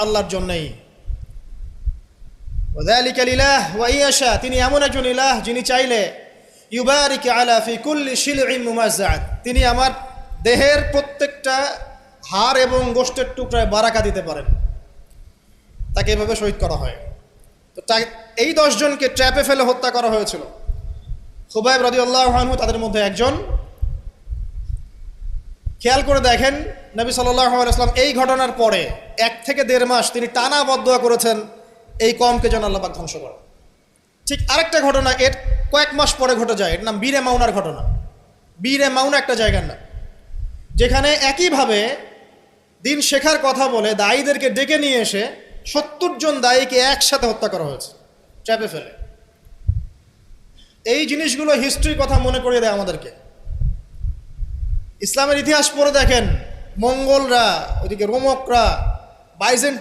আল্লাহর জন্যই। ওয়াযালিকা লিলাহ ওয়া ইয়াশা, তিনি এমন একজন ইলাহ যিনি চাইলে ইউবারিক আলা ফি কুল্লি শিলইন মুমাজ্জাআত, তিনি আমার দেহের প্রত্যেকটা হাড় এবং গোশতের টুকরায় বারাকা দিতে পারেন। তাকে এভাবে শহীদ করা হয়। তো এই 10 জনকে ট্র্যাপে ফেলে হত্যা করা হয়েছিল। খুবাইব রাদিয়াল্লাহু আনহু তাদের মধ্যে একজন। খেয়াল করে দেখেন, নবী সাল্লাল্লাহু আলাইহি ওয়াসাল্লাম এই ঘটনার পরে 1 থেকে 1.5 মাস তিনি টানা বদদুয়া করেছেন এই কওমকে যেন আল্লাহ পাক ধ্বংস করে। ঠিক আরেকটা ঘটনা এর কয়েক মাস পরে ঘটে যায়, এর নাম বীরে মাউনার ঘটনা। বীরে মাউনা একটা জায়গার নাম, যেখানে একইভাবে দিন শেখার কথা বলে দায়ীদেরকে ডেকে নিয়ে এসে 70 জন দায়ীকে একসাথে হত্যা করা হয়েছে ট্র্যাপে ফেলে। এই জিনিসগুলো হিস্ট্রির কথা মনে করিয়ে দেয় আমাদেরকে। ইসলামের ইতিহাস পড়ে দেখেন, মঙ্গলরা, ওইদিকে রোমকরা, বাইজেন্টাইন